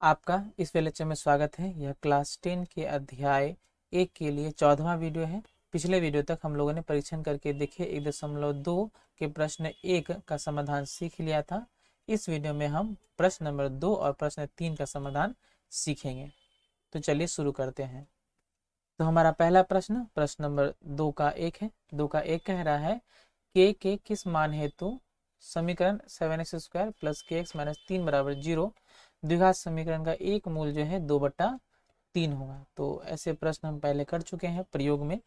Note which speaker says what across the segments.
Speaker 1: आपका इस लेक्चर में स्वागत है। यह क्लास 10 के अध्याय 1 के लिए 14वां वीडियो है। पिछले वीडियो तक हम लोगों ने परीक्षण करके देखे 1.2 के प्रश्न 1 का समाधान सीख लिया था। इस वीडियो में हम प्रश्न नंबर 2 और प्रश्न 3 का समाधान सीखेंगे। तो चलिए शुरू करते हैं। तो हमारा पहला प्रश्न प्रश्न नंबर 2 का 1 है। 2 का 1 कह रहा है के किस मान हेतु समीकरण 7x² प्लस kx माइनस 3 बराबर 0 द्विघात समीकरण का एक मूल जो है 2/3 होगा। तो ऐसे प्रश्न हम पहले कर चुके हैं प्रयोग में।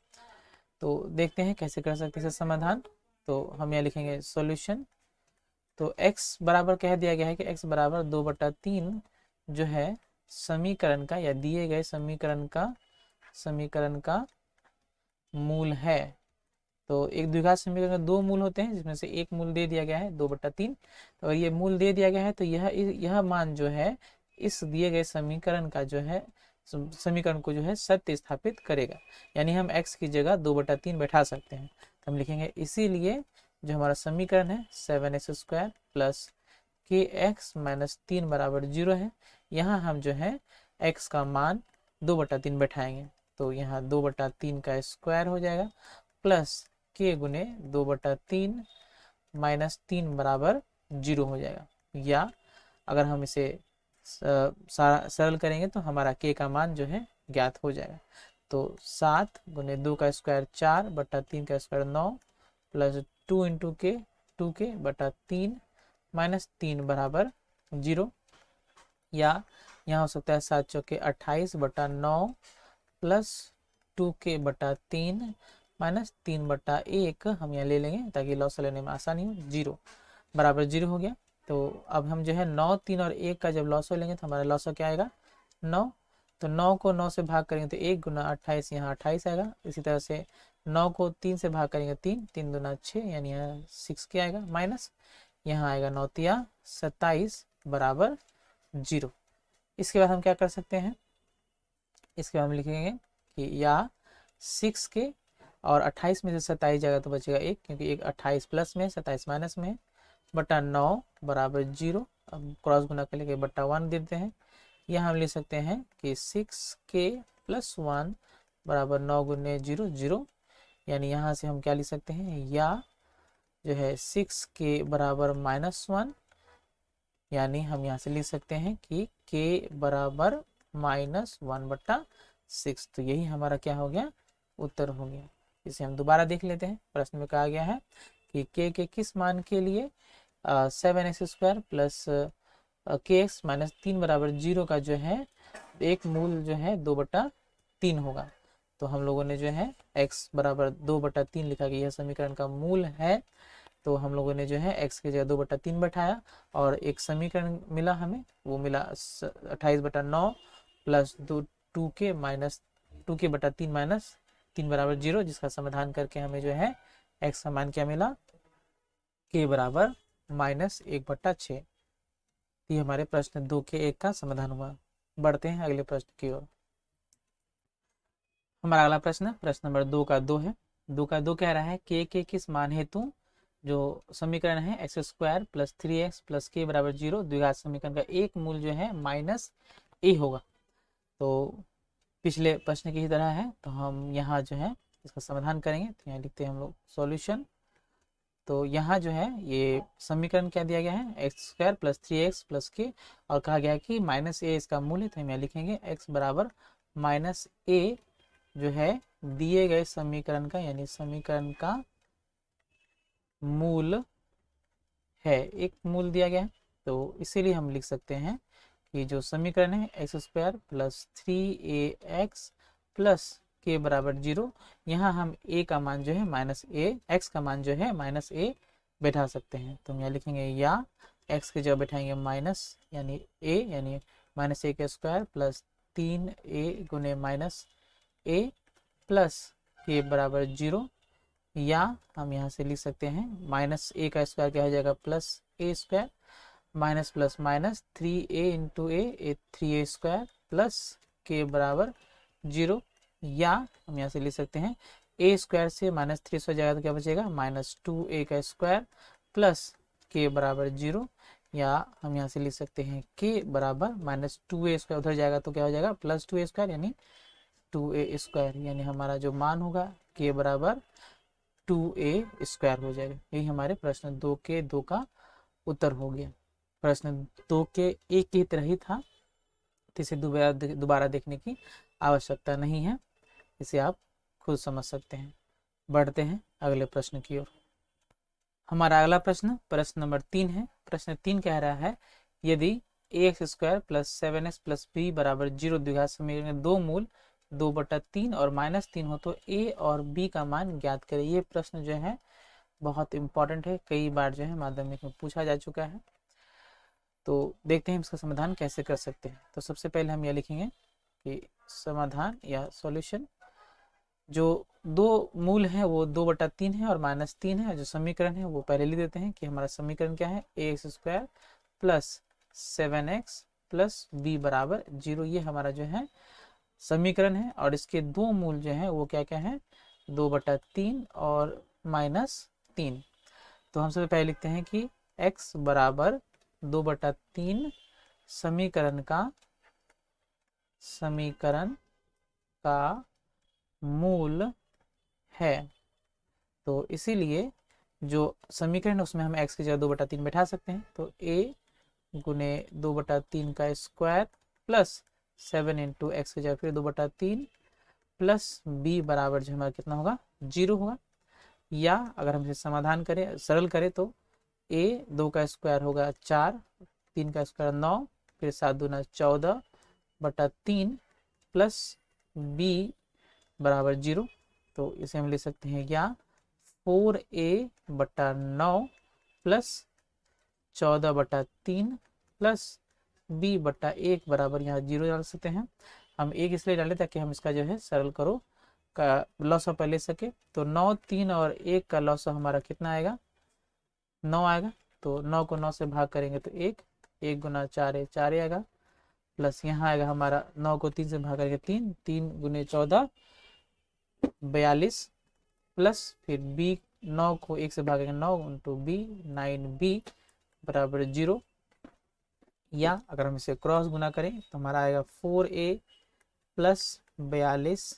Speaker 1: तो देखते हैं कैसे कर सकते हैं समाधान। तो हम यहाँ लिखेंगे सॉल्यूशन। तो x बराबर कह दिया गया है कि x बराबर 2/3 जो है समीकरण का या दिए गए समीकरण का मूल है। तो एक द्विघात समीकरण का दो मूल होते हैं, जिसमें से एक मूल दे दिया गया है 2/3। तो ये मूल दे दिया गया है, तो यह मान जो है इस दिए गए समीकरण का जो है समीकरण को जो है सत्य स्थापित करेगा। यानी हम x की जगह 2/3 बैठा सकते हैं। तो हम लिखेंगे इसीलिए जो हमारा समीकरण है 7x² प्लस kx माइनस 3 बराबर 0 है। यहाँ हम जो है x का मान 2/3 बैठाएंगे। तो यहाँ 2/3 का स्क्वायर हो जाएगा प्लस k गुने 2/3 माइनस 3 बराबर 0 हो जाएगा। या अगर हम इसे सरल करेंगे तो हमारा k का मान जो है ज्ञात हो जाएगा। तो 7 गुने 2 का स्क्वायर 4/3 का स्क्वायर 9 प्लस 2 इंटू के 2k/3 माइनस 3 बराबर 0। या यहाँ हो सकता है 7 चौके 28/9 प्लस 2k/3 माइनस 3/1 हम यहाँ ले लेंगे ताकि लॉस लेने में आसानी हो। 0 बराबर 0 हो गया। तो अब हम जो है 9, 3 और 1 का जब लॉस लेंगे तो हमारा लॉस क्या आएगा 9। तो 9 को 9 से भाग करेंगे तो 1 गुना 28 यहाँ 28 आएगा। इसी तरह से 9 को 3 से भाग करेंगे 3, 3 दूना 6 यानी यहाँ 6 क्या आएगा माइनस यहाँ आएगा 9 तिया 27 बराबर 0। इसके बाद हम क्या कर सकते हैं, इसके बाद हम लिखेंगे कि या 6 के और 28 में से 27 जाएगा तो बचेगा 1, क्योंकि एक 28 प्लस में 27 माइनस में है बटा 9 बराबर 0। अब क्रॉस गुना कर लेके बटा 1 देते हैं। यहाँ हम लिख सकते हैं कि 6k प्लस 1 बराबर 9 गुने 0 0। यानी यहाँ से हम क्या लिख सकते हैं, या जो है 6k बराबर -1। यानी हम यहाँ से लिख सकते हैं कि k बराबर -1/6। तो यही हमारा क्या हो गया, उत्तर हो गया। इसे हम दोबारा देख लेते हैं। प्रश्न में कहा गया है कि k के किस मान के लिए 7x² प्लस kx माइनस 3 बराबर 0 का जो है एक मूल जो है 2/3 होगा। तो हम लोगों ने जो है x बराबर 2/3 लिखा कि यह समीकरण का मूल है। तो हम लोगों ने जो है x की जगह 2/3 बैठाया और एक समीकरण मिला हमें, वो मिला 28/9 plus 2k minus 2k/3 minus 3 बराबर 0, जिसका समाधान करके हमें जो है x का मान क्या मिला, k बराबर -1/6। ये हमारे प्रश्न 2 के 1 का समाधान हुआ। बढ़ते हैं अगले प्रश्न की ओर। हमारा अगला प्रश्न प्रश्न नंबर 2 का 2 है। 2 का 2 कह रहा है के किस मान हेतु जो समीकरण है x² plus 3x plus k बराबर 0 द्विघात समीकरण का एक मूल जो है -a होगा। तो पिछले प्रश्न की ही तरह है, तो हम यहाँ जो है इसका समाधान करेंगे। तो यहाँ लिखते हैं हम लोग सॉल्यूशन। तो यहाँ जो है ये समीकरण क्या दिया गया है, x² plus 3x plus k और कहा गया है कि -a इसका मूल है। तो हम यहाँ लिखेंगे x बराबर -a जो है दिए गए समीकरण का, यानी समीकरण का मूल है। एक मूल दिया गया है, तो इसीलिए हम लिख सकते हैं कि जो समीकरण है x² plus 3ax plus k बराबर 0, यहाँ हम a का मान जो है -a, x का मान जो है -a बैठा सकते हैं। तो हम यहाँ लिखेंगे या x की जगह बैठाएंगे माइनस यानी a, यानी -a² प्लस 3a गुने -a प्लस k बराबर 0। या हम यहाँ से लिख सकते हैं -a का स्क्वायर क्या हो जाएगा +a² minus plus minus 3a into a 3a² plus k बराबर 0। या हम यहाँ से लिख सकते हैं a² से -3 हो जाएगा तो क्या बचेगा -2a का स्क्वायर प्लस k बराबर 0। या हम यहाँ से लिख सकते हैं k बराबर -2a², उधर जाएगा तो क्या हो जाएगा +2a², यानी 2a², यानी हमारा जो मान होगा k बराबर 2a² हो जाएगा। यही हमारे प्रश्न 2 के 2 का उत्तर हो गया। प्रश्न 2 के 1 की तरह ही था, तो इसे दोबारा देखने की आवश्यकता नहीं है, इसे आप खुद समझ सकते हैं। बढ़ते हैं अगले प्रश्न की ओर। हमारा अगला प्रश्न प्रश्न नंबर 3 है। प्रश्न 3 कह रहा है यदि ax² + 7x + b बराबर 0 द्विघात समीकरण में दो मूल 2/3 और -3 हो तो a और b का मान ज्ञात करें। ये प्रश्न जो है बहुत इंपॉर्टेंट है, कई बार जो है माध्यमिक में पूछा जा चुका है। तो देखते हैं इसका समाधान कैसे कर सकते हैं। तो सबसे पहले हम यह लिखेंगे कि समाधान या सॉल्यूशन, जो दो मूल हैं वो 2/3 है और -3 है। जो समीकरण है वो पहले लिख देते हैं कि हमारा समीकरण क्या है, ax² + 7x + b बराबर 0। ये हमारा जो है समीकरण है और इसके दो मूल जो है वो क्या क्या है, 2/3 और -3। तो हम सबसे पहले लिखते हैं कि x बराबर 2/3 समीकरण का मूल है। तो इसीलिए जो समीकरण है उसमें हम x की जगह 2/3 बैठा सकते हैं। तो a गुने 2/3 का स्क्वायर प्लस 7 इंटू एक्स की जगह फिर 2/3 प्लस b बराबर जो हमारा कितना होगा, 0 होगा। या अगर हम इसे समाधान करें, सरल करें, तो a 2 का स्क्वायर होगा 4, 3 का स्क्वायर 9, फिर 7 दूना 14/3 प्लस b बराबर 0। तो इसे हम लिख सकते हैं या 4a/9 प्लस 14/3 प्लस b/1 बराबर यहाँ 0 डाल सकते हैं। हम एक इसलिए डालें ताकि हम इसका जो है सरल करो का लॉस ले सके। तो 9, 3 और 1 का लॉस हमारा कितना आएगा, 9 आएगा। तो 9 को 9 से भाग करेंगे तो 1 गुना 4 है 4 आएगा, प्लस यहाँ आएगा हमारा 9 को 3 से भाग करेंगे 3, 3 गुने 14 42, प्लस फिर b 9 को 1 से भागेंगे 9 इंटू b 9b बराबर 0। या अगर हम इसे क्रॉस गुना करें तो हमारा आएगा 4a प्लस 42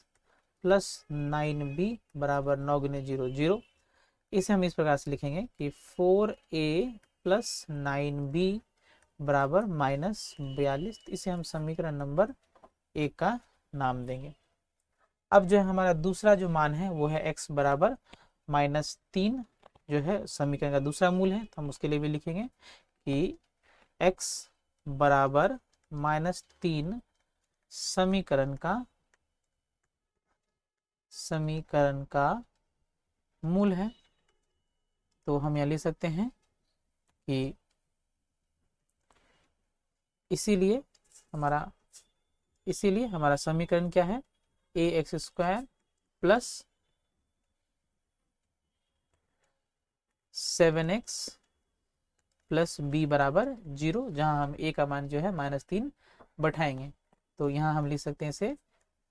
Speaker 1: प्लस 9b बराबर 9 गुने 0 0। इसे हम इस प्रकार से लिखेंगे कि 4a प्लस 9b बराबर -42। इसे हम समीकरण नंबर 1 का नाम देंगे। अब जो है हमारा दूसरा जो मान है वो है x बराबर -3, जो है समीकरण का दूसरा मूल है। तो हम उसके लिए भी लिखेंगे कि x बराबर -3 समीकरण का मूल है। तो हम यहाँ लिख सकते हैं कि इसीलिए हमारा समीकरण क्या है, ax² plus 7x plus b बराबर 0, जहां हम a का मान जो है -3 बैठाएंगे। तो यहाँ हम लिख सकते हैं इसे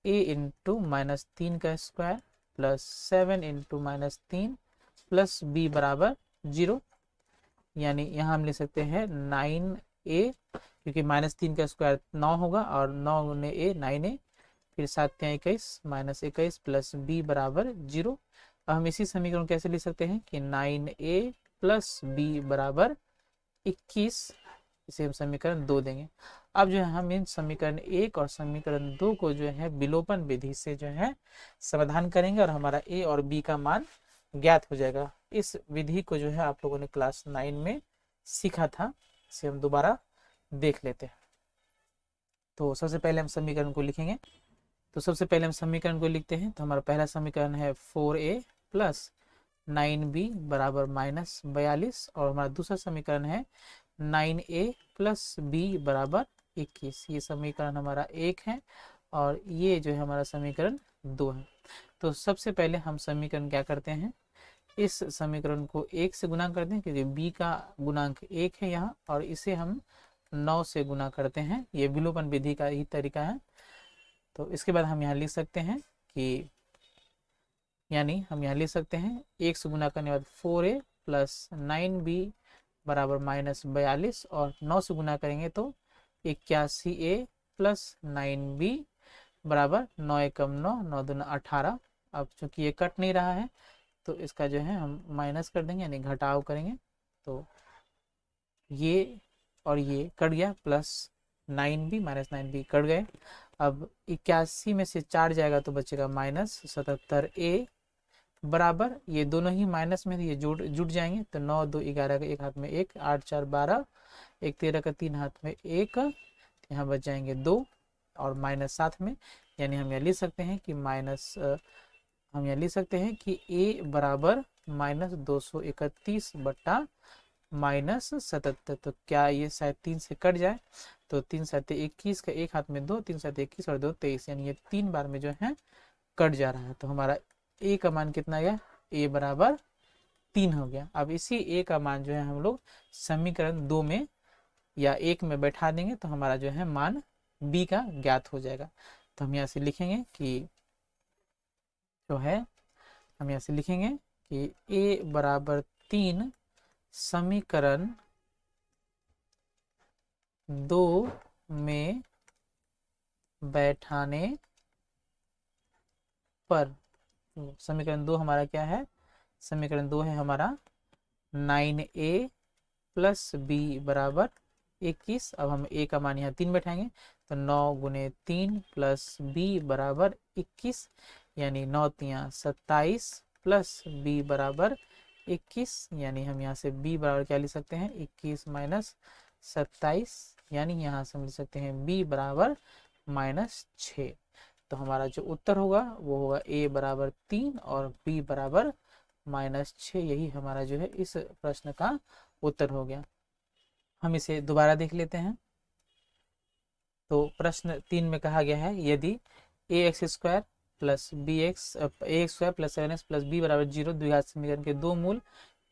Speaker 1: a इंटू -3 का square plus 7 into -3 plus b बराबर 0। यानी यहाँ हम लिख सकते हैं 9a, क्योंकि -3 का स्क्वायर 9 होगा और 9 गुने a 9a, फिर 7 21 -21 प्लस b बराबर 0। अब हम इसी समीकरण को कैसे लिख सकते हैं कि 9a प्लस b बराबर 21। इसे हम समीकरण 2 देंगे। अब जो है हम इन समीकरण 1 और समीकरण 2 को जो है विलोपन विधि से जो है समाधान करेंगे और हमारा a और b का मान ज्ञात हो जाएगा। इस विधि को जो है आप लोगों ने क्लास 9 में सीखा था, इसे हम दोबारा देख लेते हैं। तो सबसे पहले हम समीकरण को लिखेंगे। तो सबसे पहले हम समीकरण को लिखते हैं। तो हमारा पहला समीकरण है 4a प्लस 9b बराबर -42 और हमारा दूसरा समीकरण है 9a प्लस b बराबर 21। ये समीकरण हमारा 1 है और ये जो है हमारा समीकरण 2 है। तो सबसे पहले हम समीकरण क्या करते हैं, इस समीकरण को 1 से गुना करते हैं, क्योंकि b का गुणांक 1 है यहाँ, और इसे हम 9 से गुना करते हैं। ये विलोपन विधि का ही तरीका है। तो इसके बाद हम यहाँ लिख सकते हैं कि, यानी हम यहाँ लिख सकते हैं 1 से गुना करने के बाद 4a प्लस 9b बराबर -42 और 9 से गुना करेंगे तो 81A प्लस 9B बराबर 9 एकम 9, 9 दूना 18। अब चूंकि ये कट नहीं रहा है तो इसका जो है हम माइनस कर देंगे यानी घटाव करेंगे, तो ये और ये कट गया, प्लस 9B -9B कट गए। अब 81 में से 4 जाएगा तो बचेगा -77A बराबर, ये दोनों ही माइनस में ये जुट जाएंगे तो 9 2 11 का एक हाथ में 1, 8 4 12, 1 13 का 3 हाथ में 1, यहाँ बच जाएंगे 2 और -7 में, यानी हम यह लिख सकते हैं कि A बराबर -231 बट्टा -77। तो क्या ये शायद 3 से कट जाए, तो 3 7 21 का एक हाथ में 2, 3 7 21 और 2 23, यानी ये 3 बार में जो है कट जा रहा है। तो हमारा A का मान कितना गया, A बराबर 3 हो गया। अब इसी A का मान जो है हम लोग समीकरण 2 में या 1 में बैठा देंगे तो हमारा जो है मान B का ज्ञात हो जाएगा। तो हम यहाँ से लिखेंगे कि जो है हम यहाँ से लिखेंगे कि A बराबर 3 समीकरण 2 में बैठाने पर, समीकरण 2 हमारा क्या है, समीकरण 2 है हमारा 9A प्लस B बराबर 21। अब हम A का मान यहाँ 3 बैठाएंगे तो 9 गुने 3 प्लस B बराबर 21, यानी 9 3 27 प्लस B बराबर 21, यानी हम यहाँ से B बराबर क्या लिख सकते हैं, 21 माइनस 27, यानी यहाँ से हम लिख सकते हैं B बराबर -6। तो हमारा जो उत्तर होगा वो होगा A बराबर 3 और B बराबर -6। यही हमारा जो है इस प्रश्न का उत्तर हो गया। हम इसे दोबारा देख लेते हैं। तो प्रश्न 3 में कहा गया है यदि ax² plus ax² plus 7x plus b बराबर 0 द्विघात समीकरण के दो मूल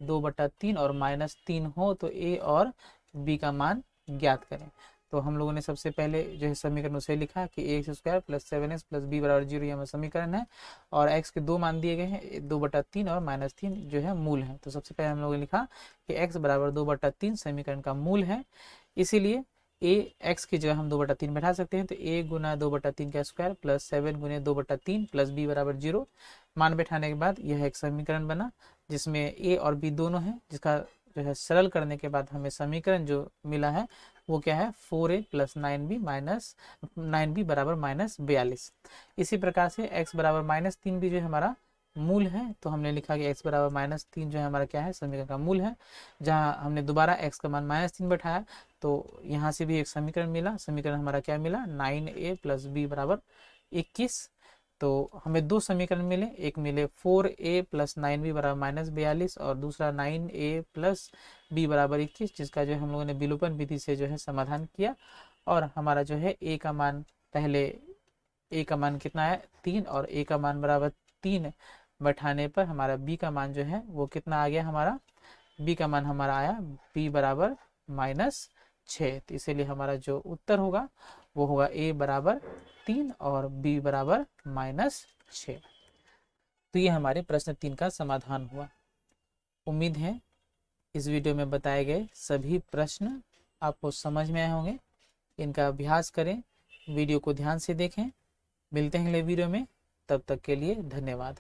Speaker 1: 2/3 और -3 हो तो a और b का मान ज्ञात करें। तो हम लोगों ने सबसे पहले जो है समीकरण उसे लिखा कि ax² plus 7x plus b बराबर 0 ये हमारा समीकरण है और x के दो मान दिए गए हैं 2/3 और -3 जो है मूल है। तो सबसे पहले हम लोगों ने लिखा कि x बराबर 2/3 समीकरण का मूल है, इसीलिए x की जगह हम 2/3 बैठा सकते हैं। तो a गुना 2/3 का स्क्वायर प्लस 7 गुने 2/3 प्लस b बराबर 0 मान बैठाने के बाद यह एक समीकरण बना जिसमें a और b दोनों हैं, जिसका जो है सरल करने के बाद हमें समीकरण जो मिला है वो क्या है 4a प्लस 9b बराबर -42। इसी प्रकार से x बराबर -3 भी जो है हमारा मूल है, तो हमने लिखा कि x बराबर -3 जो है हमारा क्या है समीकरण का मूल है। जहाँ हमने दोबारा x का मान -3 बैठाया तो यहाँ से भी एक समीकरण मिला, समीकरण हमारा क्या मिला 9a प्लस b बराबर 21। तो हमें दो समीकरण मिले, एक मिले 4a प्लस 9b बराबर -42 और दूसरा 9a प्लस b बराबर 21, जिसका जो है हम लोगों ने विलोपन विधि से जो है समाधान किया और हमारा जो है a का मान पहले a का मान कितना है 3 और a का मान बराबर 3 बैठाने पर हमारा b का मान जो है वो कितना आ गया, हमारा b का मान हमारा आया b बराबर -6। तो इसीलिए हमारा जो उत्तर होगा वो होगा a बराबर 3 और b बराबर -6। तो ये हमारे प्रश्न 3 का समाधान हुआ। उम्मीद है इस वीडियो में बताए गए सभी प्रश्न आपको समझ में आए होंगे। इनका अभ्यास करें, वीडियो को ध्यान से देखें। मिलते हैं अगले वीडियो में, तब तक के लिए धन्यवाद।